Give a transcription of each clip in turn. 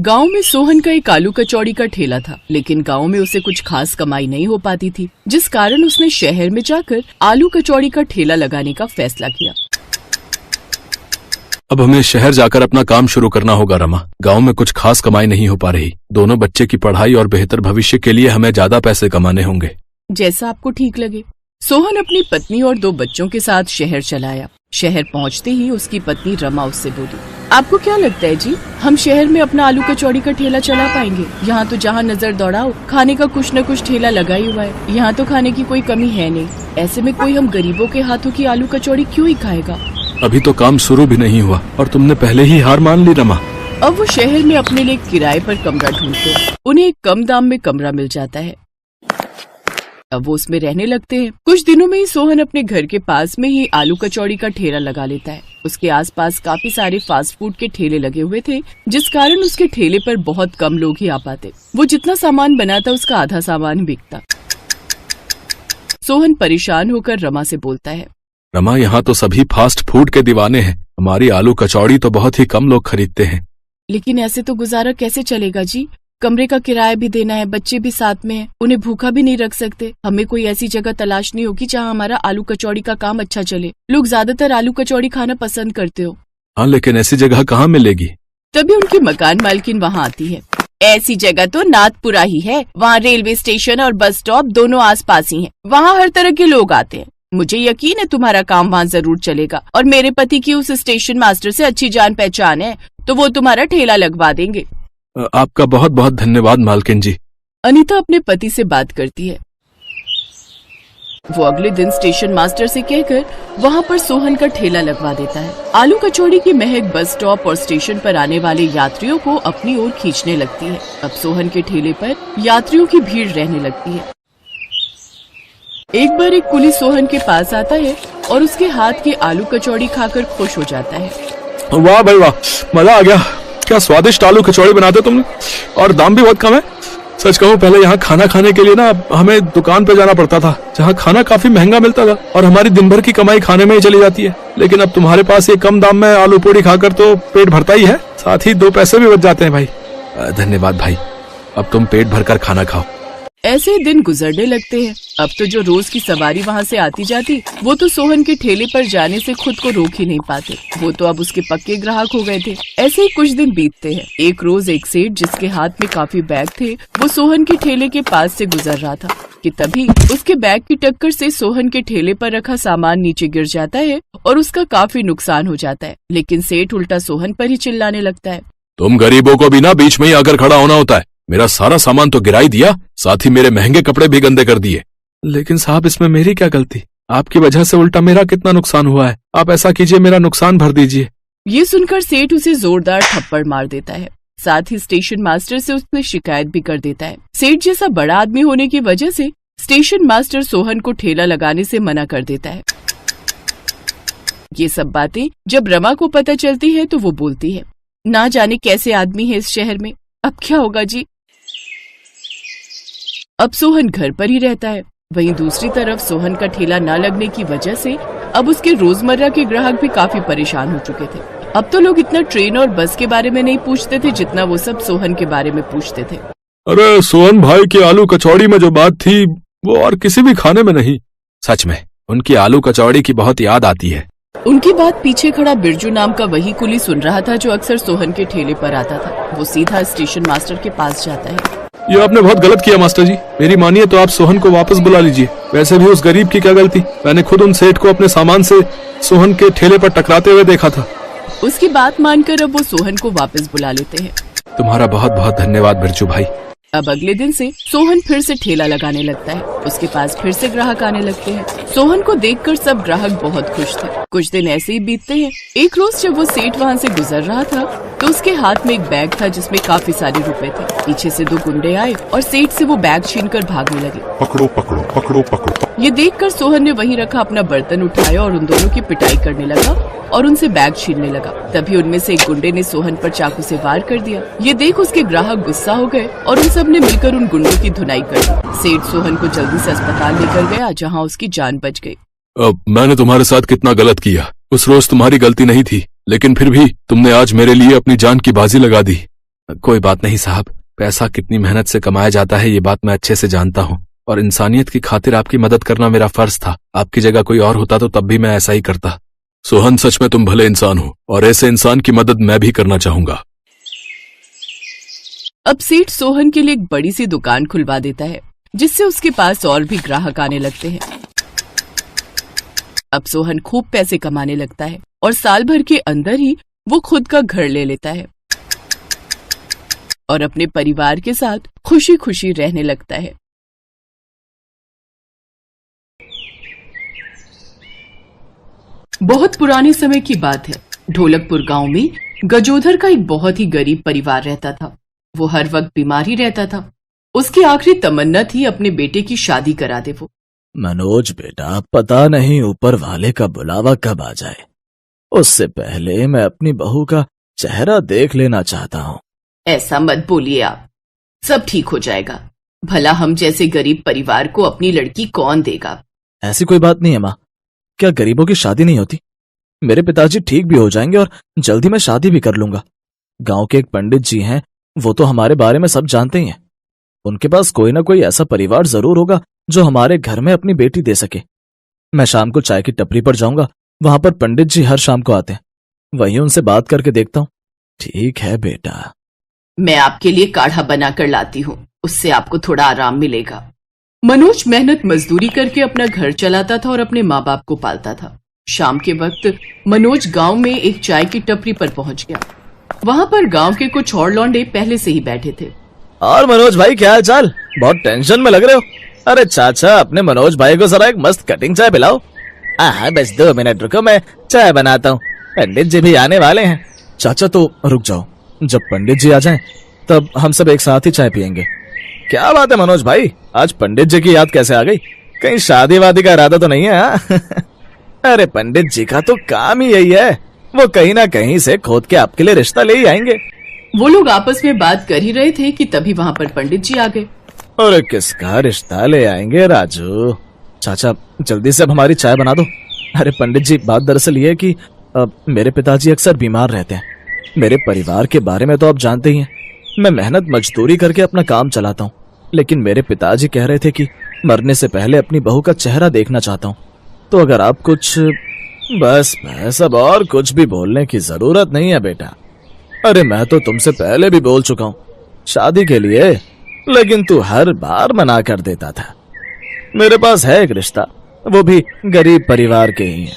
गांव में सोहन का एक आलू कचौड़ी का ठेला था, लेकिन गांव में उसे कुछ खास कमाई नहीं हो पाती थी, जिस कारण उसने शहर में जाकर आलू कचौड़ी का ठेला लगाने का फैसला किया। अब हमें शहर जाकर अपना काम शुरू करना होगा रमा। गांव में कुछ खास कमाई नहीं हो पा रही। दोनों बच्चे की पढ़ाई और बेहतर भविष्य के लिए हमें ज्यादा पैसे कमाने होंगे। जैसा आपको ठीक लगे। सोहन अपनी पत्नी और 2 बच्चों के साथ शहर चला आया। शहर पहुंचते ही उसकी पत्नी रमा उससे बोली, आपको क्या लगता है जी, हम शहर में अपना आलू कचौड़ी का ठेला चला पाएंगे? यहाँ तो जहाँ नजर दौड़ाओ खाने का कुछ न कुछ ठेला लगा ही हुआ है। यहाँ तो खाने की कोई कमी है नहीं। ऐसे में कोई हम गरीबों के हाथों की आलू कचौड़ी क्यों ही खाएगा? अभी तो काम शुरू भी नहीं हुआ और तुमने पहले ही हार मान ली रमा। अब वो शहर में अपने लिए किराए पर कमरा ढूंढते हैं। उन्हें एक कम दाम में कमरा मिल जाता है। अब वो उसमें रहने लगते हैं। कुछ दिनों में ही सोहन अपने घर के पास में ही आलू कचौड़ी का ठेला लगा लेता है। उसके आसपास काफी सारे फास्ट फूड के ठेले लगे हुए थे, जिस कारण उसके ठेले पर बहुत कम लोग ही आ पाते। वो जितना सामान बनाता उसका आधा सामान बिकता। सोहन परेशान होकर रमा से बोलता है, रमा, यहाँ तो सभी फास्ट फूड के दीवाने हैं। हमारी आलू कचौड़ी तो बहुत ही कम लोग खरीदते हैं। लेकिन ऐसे तो गुजारा कैसे चलेगा जी? कमरे का किराया भी देना है, बच्चे भी साथ में हैं, उन्हें भूखा भी नहीं रख सकते। हमें कोई ऐसी जगह तलाशनी होगी जहाँ हमारा आलू कचौड़ी का काम अच्छा चले। लोग ज्यादातर आलू कचौड़ी खाना पसंद करते हो। हाँ, लेकिन ऐसी जगह कहाँ मिलेगी? तभी उनकी मकान मालकिन वहाँ आती है। ऐसी जगह तो नाथपुरा ही है। वहाँ रेलवे स्टेशन और बस स्टॉप दोनों आसपास ही हैं। वहाँ हर तरह के लोग आते हैं। मुझे यकीन है तुम्हारा काम वहाँ जरूर चलेगा। और मेरे पति की उस स्टेशन मास्टर से अच्छी जान पहचान है, तो वो तुम्हारा ठेला लगवा देंगे। आपका बहुत बहुत धन्यवाद मालकिन जी। अनीता अपने पति से बात करती है। वो अगले दिन स्टेशन मास्टर से कहकर वहाँ पर सोहन का ठेला लगवा देता है। आलू कचौड़ी की महक बस स्टॉप और स्टेशन पर आने वाले यात्रियों को अपनी ओर खींचने लगती है। अब सोहन के ठेले पर यात्रियों की भीड़ रहने लगती है। एक बार एक कुली सोहन के पास आता है और उसके हाथ की आलू कचौड़ी खाकर खुश हो जाता है। वाह भाई वाह, मजा आ गया। क्या स्वादिष्ट आलू कचौड़ी बनाते तुमने, और दाम भी बहुत कम है। सच कहूँ, पहले यहाँ खाना खाने के लिए ना हमें दुकान पे जाना पड़ता था, जहाँ खाना काफी महंगा मिलता था और हमारी दिन भर की कमाई खाने में ही चली जाती है। लेकिन अब तुम्हारे पास ये कम दाम में आलू पूड़ी खाकर तो पेट भरता ही है, साथ ही 2 पैसे भी बच जाते हैं भाई। धन्यवाद भाई, अब तुम पेट भरकर खाना खाओ। ऐसे ही दिन गुजरने लगते हैं। अब तो जो रोज की सवारी वहाँ से आती जाती, वो तो सोहन के ठेले पर जाने से खुद को रोक ही नहीं पाते। वो तो अब उसके पक्के ग्राहक हो गए थे। ऐसे ही कुछ दिन बीतते हैं। एक रोज एक सेठ जिसके हाथ में काफी बैग थे, वो सोहन के ठेले के पास से गुजर रहा था कि तभी उसके बैग की टक्कर से सोहन के ठेले पर रखा सामान नीचे गिर जाता है और उसका काफी नुकसान हो जाता है। लेकिन सेठ उल्टा सोहन पर ही चिल्लाने लगता है, तुम गरीबों को भी ना बीच में ही आकर खड़ा होना होता है। मेरा सारा सामान तो गिरा ही दिया, साथ ही मेरे महंगे कपड़े भी गंदे कर दिए। लेकिन साहब, इसमें मेरी क्या गलती? आपकी वजह से उल्टा मेरा कितना नुकसान हुआ है। आप ऐसा कीजिए, मेरा नुकसान भर दीजिए। ये सुनकर सेठ उसे जोरदार थप्पड़ मार देता है। साथ ही स्टेशन मास्टर से उसने शिकायत भी कर देता है। सेठ जैसा बड़ा आदमी होने की वजह से स्टेशन मास्टर सोहन को ठेला लगाने से मना कर देता है। ये सब बातें जब रमा को पता चलती है तो वो बोलती है, ना जाने कैसे आदमी है इस शहर में, अब क्या होगा जी। अब सोहन घर पर ही रहता है। वहीं दूसरी तरफ सोहन का ठेला न लगने की वजह से अब उसके रोजमर्रा के ग्राहक भी काफी परेशान हो चुके थे। अब तो लोग इतना ट्रेन और बस के बारे में नहीं पूछते थे जितना वो सब सोहन के बारे में पूछते थे। अरे सोहन भाई की आलू कचौड़ी में जो बात थी वो और किसी भी खाने में नहीं। सच में उनकी आलू कचौड़ी की बहुत याद आती है। उनकी बात पीछे खड़ा बिरजू नाम का वही कुली सुन रहा था जो अक्सर सोहन के ठेले पर आता था। वो सीधा स्टेशन मास्टर के पास जाता है। ये आपने बहुत गलत किया मास्टर जी। मेरी मानिए तो आप सोहन को वापस बुला लीजिए। वैसे भी उस गरीब की क्या गलती, मैंने खुद उन सेठ को अपने सामान से सोहन के ठेले पर टकराते हुए देखा था। उसकी बात मानकर अब वो सोहन को वापस बुला लेते हैं। तुम्हारा बहुत बहुत धन्यवाद बिरजू भाई। अब अगले दिन से सोहन फिर से ठेला लगाने लगता है। उसके पास फिर से ग्राहक आने लगते हैं। सोहन को देखकर सब ग्राहक बहुत खुश थे। कुछ दिन ऐसे ही बीतते हैं। एक रोज जब वो सेठ वहाँ से गुजर रहा था तो उसके हाथ में एक बैग था जिसमें काफी सारे रुपए थे। पीछे से 2 गुंडे आए और सेठ से वो बैग छीनकर भागने लगे। पकड़ो पकड़ो पकड़ो पकड़ो। ये देखकर सोहन ने वहीं रखा अपना बर्तन उठाया और उन दोनों की पिटाई करने लगा और उनसे बैग छीनने लगा। तभी उनमें से एक गुंडे ने सोहन पर चाकू से वार कर दिया। ये देख उसके ग्राहक गुस्सा हो गए और उन सब ने मिलकर उन गुंडों की धुनाई कर दी। सेठ सोहन को जल्दी से अस्पताल लेकर गया, जहाँ उसकी जान बच गई। मैंने तुम्हारे साथ कितना गलत किया। उस रोज तुम्हारी गलती नहीं थी, लेकिन फिर भी तुमने आज मेरे लिए अपनी जान की बाजी लगा दी। कोई बात नहीं साहब, पैसा कितनी मेहनत से कमाया जाता है ये बात मैं अच्छे से जानता हूँ, और इंसानियत की खातिर आपकी मदद करना मेरा फर्ज था। आपकी जगह कोई और होता तो तब भी मैं ऐसा ही करता। सोहन, सच में तुम भले इंसान हो और ऐसे इंसान की मदद मैं भी करना चाहूंगा। अब सेठ सोहन के लिए एक बड़ी सी दुकान खुलवा देता है, जिससे उसके पास और भी ग्राहक आने लगते हैं। अब सोहन खूब पैसे कमाने लगता है और साल भर के अंदर ही वो खुद का घर ले लेता है और अपने परिवार के साथ खुशी खुशी रहने लगता है। बहुत पुराने समय की बात है। ढोलकपुर गांव में गजोधर का एक बहुत ही गरीब परिवार रहता था। वो हर वक्त बीमार ही रहता था। उसकी आखिरी तमन्ना थी अपने बेटे की शादी करा दे वो। मनोज बेटा, पता नहीं ऊपर वाले का बुलावा कब आ जाए, उससे पहले मैं अपनी बहू का चेहरा देख लेना चाहता हूँ। ऐसा मत बोलिए आप, सब ठीक हो जाएगा। भला हम जैसे गरीब परिवार को अपनी लड़की कौन देगा? ऐसी कोई बात नहीं है माँ, क्या गरीबों की शादी नहीं होती? मेरे पिताजी ठीक भी हो जाएंगे और जल्दी मैं शादी भी कर लूंगा। गांव के एक पंडित जी हैं, वो तो हमारे बारे में सब जानते ही हैं। उनके पास कोई ना कोई ऐसा परिवार जरूर होगा जो हमारे घर में अपनी बेटी दे सके। मैं शाम को चाय की टपरी पर जाऊंगा, वहां पर पंडित जी हर शाम को आते हैं, वहीं उनसे बात करके देखता हूँ। ठीक है बेटा। मैं आपके लिए काढ़ा बनाकर लाती हूँ, उससे आपको थोड़ा आराम मिलेगा। मनोज मेहनत मजदूरी करके अपना घर चलाता था और अपने माँ बाप को पालता था। शाम के वक्त मनोज गांव में एक चाय की टपरी पर पहुंच गया। वहां पर गांव के कुछ और लौंडे पहले से ही बैठे थे। और मनोज भाई, क्या हाल चाल? बहुत टेंशन में लग रहे हो। अरे चाचा, अपने मनोज भाई को जरा एक मस्त कटिंग चाय पिलाओ। हाँ, बस 2 मिनट रुको, मैं चाय बनाता हूँ, पंडित जी भी आने वाले हैं। चाचा तो रुक जाओ, जब पंडित जी आ जाएं, तब हम सब एक साथ ही चाय पियेंगे। क्या बात है मनोज भाई, आज पंडित जी की याद कैसे आ गई? कहीं शादी वादी का इरादा तो नहीं है? हाँ? अरे पंडित जी का तो काम ही यही है, वो कहीं ना कहीं से खोद के आपके लिए रिश्ता ले ही आएंगे। वो लोग आपस में बात कर ही रहे थे कि तभी वहां पर पंडित जी आ गए। अरे किसका रिश्ता ले आएंगे राजू? चाचा जल्दी से अब हमारी चाय बना दो। अरे पंडित जी, बात दरअसल ये है कि मेरे पिताजी अक्सर बीमार रहते हैं। मेरे परिवार के बारे में तो आप जानते ही हैं, मैं मेहनत मजदूरी करके अपना काम चलाता हूँ, लेकिन मेरे पिताजी कह रहे थे कि मरने से पहले अपनी बहू का चेहरा देखना चाहता हूँ। तो अगर आप कुछ बस अब और कुछ भी बोलने की जरूरत नहीं है बेटा। अरे मैं तो तुमसे पहले भी बोल चुका हूँ शादी के लिए, लेकिन तू हर बार मना कर देता था। मेरे पास है एक रिश्ता, वो भी गरीब परिवार के ही है।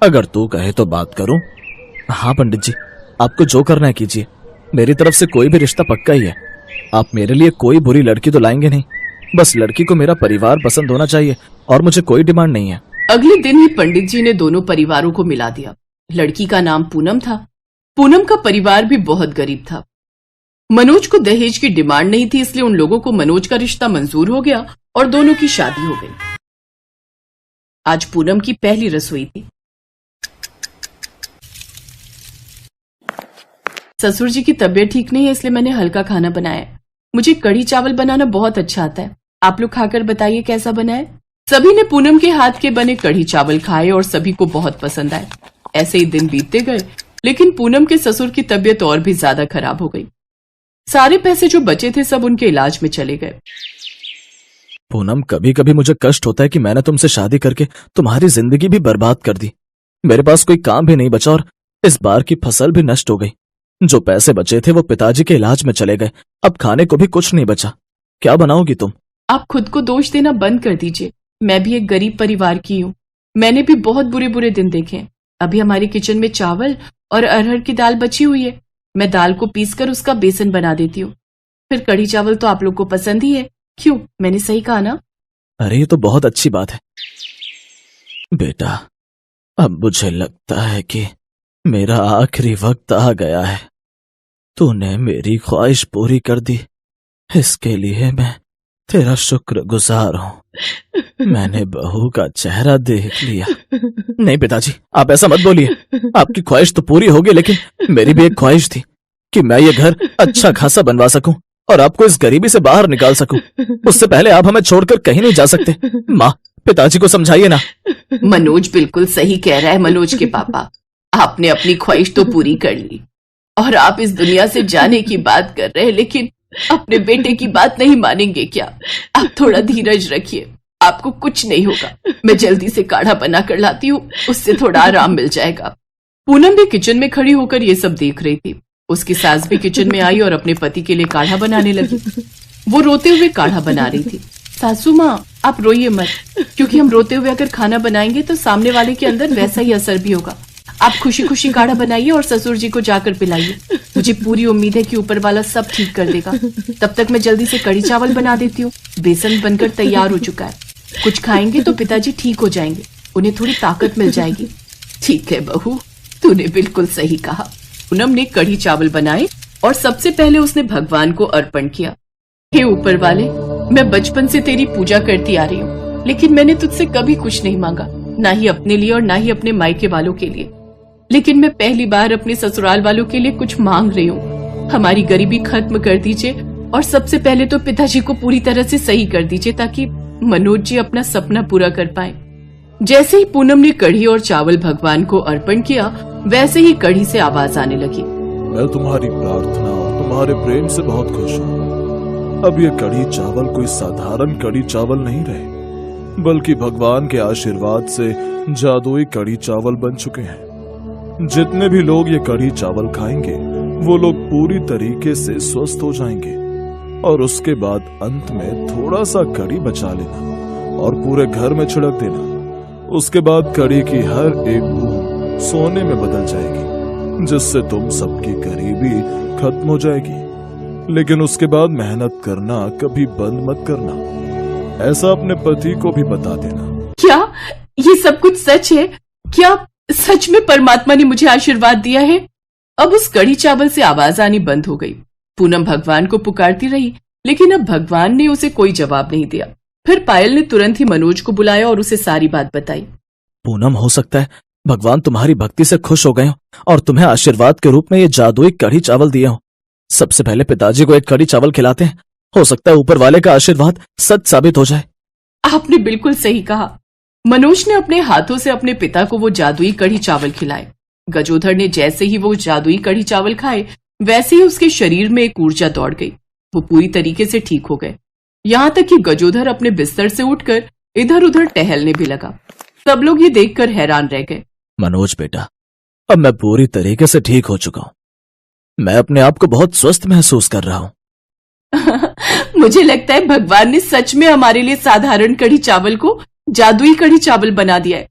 अगर तू कहे तो बात करूं? हाँ पंडित जी, आपको जो करना है कीजिए, मेरी तरफ से कोई भी रिश्ता पक्का ही है। आप मेरे लिए कोई बुरी लड़की तो लाएंगे नहीं, बस लड़की को मेरा परिवार पसंद होना चाहिए और मुझे कोई डिमांड नहीं है। अगले दिन ही पंडित जी ने दोनों परिवारों को मिला दिया। लड़की का नाम पूनम था। पूनम का परिवार भी बहुत गरीब था। मनोज को दहेज की डिमांड नहीं थी, इसलिए उन लोगों को मनोज का रिश्ता मंजूर हो गया और दोनों की शादी हो गई। आज पूनम की पहली रसोई थी। ससुर जी की तबीयत ठीक नहीं है, इसलिए मैंने हल्का खाना बनाया है। मुझे कढ़ी चावल बनाना बहुत अच्छा आता है। आप लोग खाकर बताइए कैसा बना है। सभी ने पूनम के हाथ के बने कढ़ी चावल खाए और सभी को बहुत पसंद आए। ऐसे ही दिन बीतते गए, लेकिन पूनम के ससुर की तबीयत और भी ज्यादा खराब हो गई। सारे पैसे जो बचे थे सब उनके इलाज में चले गए। पूनम, कभी कभी मुझे कष्ट होता है कि मैंने तुमसे शादी करके तुम्हारी जिंदगी भी बर्बाद कर दी। मेरे पास कोई काम भी नहीं बचा और इस बार की फसल भी नष्ट हो गई। जो पैसे बचे थे वो पिताजी के इलाज में चले गए। अब खाने को भी कुछ नहीं बचा। क्या बनाओगी तुम? आप खुद को दोष देना बंद कर दीजिए। मैं भी एक गरीब परिवार की हूँ। मैंने भी बहुत बुरे बुरे दिन देखे हैं। अभी हमारे किचन में चावल और अरहर की दाल बची हुई है। मैं दाल को पीसकर उसका बेसन बना देती हूँ। फिर कढ़ी चावल तो आप लोग को पसंद ही है। क्यों, मैंने सही कहा ना? अरे ये तो बहुत अच्छी बात है बेटा। अब मुझे लगता है कि मेरा आखिरी वक्त आ गया है। तूने मेरी ख्वाहिश पूरी कर दी, इसके लिए मैं तेरा शुक्रगुजार हूँ। मैंने बहू का चेहरा देख लिया। नहीं पिताजी, आप ऐसा मत बोलिए। आपकी ख्वाहिश तो पूरी होगी, लेकिन मेरी भी एक ख्वाहिश थी कि मैं ये घर अच्छा खासा बनवा सकूं और आपको इस गरीबी से बाहर निकाल सकूं। उससे पहले आप हमें छोड़कर कहीं नहीं जा सकते। माँ, पिताजी को समझाइए ना। मनोज बिल्कुल सही कह रहा है। मनोज के पापा, आपने अपनी ख्वाहिश तो पूरी कर ली। और आप इस दुनिया से जाने की बात कर रहे हैं, लेकिन अपने बेटे की बात नहीं मानेंगे क्या? आप थोड़ा धीरज रखिए, आपको कुछ नहीं होगा। मैं जल्दी से काढ़ा बना कर लाती हूँ, उससे थोड़ा आराम मिल जाएगा। पूनम भी किचन में खड़ी होकर ये सब देख रही थी। उसकी सास भी किचन में आई और अपने पति के लिए काढ़ा बनाने लगी। वो रोते हुए काढ़ा बना रही थी। सासू माँ, आप रोइए मत, क्योंकि हम रोते हुए अगर खाना बनाएंगे तो सामने वाले के अंदर वैसा ही असर भी होगा। आप खुशी खुशी काढ़ा बनाइए और ससुर जी को जाकर पिलाइए। मुझे पूरी उम्मीद है कि ऊपर वाला सब ठीक कर देगा। तब तक मैं जल्दी से कढ़ी चावल बना देती हूँ। बेसन बनकर तैयार हो चुका है, कुछ खाएंगे तो पिताजी ठीक हो जाएंगे, उन्हें थोड़ी ताकत मिल जाएगी। ठीक है बहू, तूने बिल्कुल सही कहा। पूनम ने कढ़ी चावल बनाए और सबसे पहले उसने भगवान को अर्पण किया। हे ऊपर वाले, मैं बचपन से तेरी पूजा करती आ रही हूँ, लेकिन मैंने तुझसे कभी कुछ नहीं मांगा, ना ही अपने लिए और ना ही अपने मायके वालों के लिए। लेकिन मैं पहली बार अपने ससुराल वालों के लिए कुछ मांग रही हूँ। हमारी गरीबी खत्म कर दीजिए और सबसे पहले तो पिताजी को पूरी तरह से सही कर दीजिए, ताकि मनोज जी अपना सपना पूरा कर पाए। जैसे ही पूनम ने कढ़ी और चावल भगवान को अर्पण किया, वैसे ही कढ़ी से आवाज आने लगी। मैं तुम्हारी प्रार्थना और तुम्हारे प्रेम से बहुत खुश हूँ। अब ये कढ़ी चावल कोई साधारण कढ़ी चावल नहीं रहे, बल्कि भगवान के आशीर्वाद से जादुई कढ़ी चावल बन चुके हैं। जितने भी लोग ये कढ़ी चावल खाएंगे, वो लोग पूरी तरीके से स्वस्थ हो जाएंगे। और उसके बाद अंत में थोड़ा सा कढ़ी बचा लेना और पूरे घर में छिड़क देना। उसके बाद कढ़ी की हर एक बूंद सोने में बदल जाएगी, जिससे तुम सबकी गरीबी खत्म हो जाएगी। लेकिन उसके बाद मेहनत करना कभी बंद मत करना। ऐसा अपने पति को भी बता देना। क्या ये सब कुछ सच है? क्या सच में परमात्मा ने मुझे आशीर्वाद दिया है? अब उस कढ़ी चावल से आवाज आनी बंद हो गई। पूनम भगवान को पुकारती रही, लेकिन अब भगवान ने उसे कोई जवाब नहीं दिया। फिर पायल ने तुरंत ही मनोज को बुलाया और उसे सारी बात बताई। पूनम, हो सकता है भगवान तुम्हारी भक्ति से खुश हो गए हो और तुम्हें आशीर्वाद के रूप में ये जादुई कढ़ी चावल दिए हो। सबसे पहले पिताजी को एक कढ़ी चावल खिलाते हैं, हो सकता है ऊपर वाले का आशीर्वाद सच साबित हो जाए। आपने बिल्कुल सही कहा। मनोज ने अपने हाथों से अपने पिता को वो जादुई कढ़ी चावल खिलाए। गजोधर ने जैसे ही वो जादुई कढ़ी चावल खाए, वैसे ही उसके शरीर में एक ऊर्जा दौड़ गई। वो पूरी तरीके से ठीक हो गए, यहाँ तक कि गजोधर अपने बिस्तर से उठकर इधर उधर टहलने भी लगा। सब लोग ये देखकर हैरान रह गए। मनोज बेटा, अब मैं पूरी तरीके से ठीक हो चुका हूँ। मैं अपने आप को बहुत स्वस्थ महसूस कर रहा हूँ। मुझे लगता है भगवान ने सच में हमारे लिए साधारण कढ़ी चावल को जादुई कढ़ी चावल बना दिया है।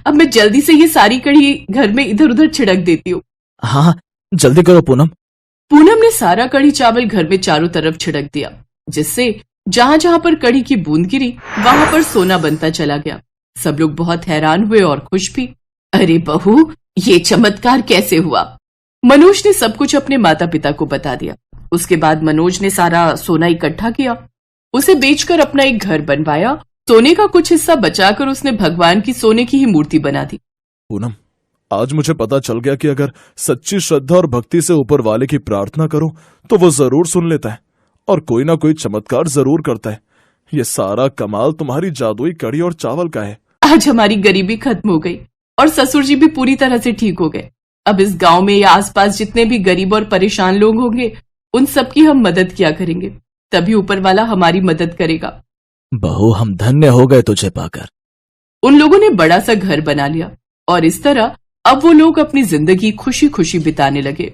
अब मैं जल्दी से ये सारी कढ़ी घर में इधर उधर छिड़क देती हूँ। हाँ, जल्दी करो पूनम। पूनम ने सारा कढ़ी चावल घर में चारों तरफ छिड़क दिया, जिससे जहाँ जहाँ पर कढ़ी की बूंद गिरी, वहां पर सोना बनता चला गया। सब लोग बहुत हैरान हुए और खुश भी। अरे बहू, ये चमत्कार कैसे हुआ? मनोज ने सब कुछ अपने माता पिता को बता दिया। उसके बाद मनोज ने सारा सोना इकट्ठा किया, उसे बेचकर अपना एक घर बनवाया। सोने का कुछ हिस्सा बचाकर उसने भगवान की सोने की ही मूर्ति बना दी। पूनम, आज मुझे पता चल गया कि अगर सच्ची श्रद्धा और भक्ति से ऊपर वाले की प्रार्थना करो तो वो जरूर सुन लेता है और कोई ना कोई चमत्कार जरूर करता है। ये सारा कमाल तुम्हारी जादुई कढ़ी और चावल का है। आज हमारी गरीबी खत्म हो गई और ससुर जी भी पूरी तरह से ठीक हो गए। अब इस गांव में या आसपास जितने भी गरीब और परेशान लोग होंगे, उन सबकी हम मदद किया करेंगे, तभी ऊपर वाला हमारी मदद करेगा। बहू, हम धन्य हो गए तुझे पाकर। उन लोगों ने बड़ा सा घर बना लिया और इस तरह अब वो लोग अपनी जिंदगी खुशी खुशी बिताने लगे।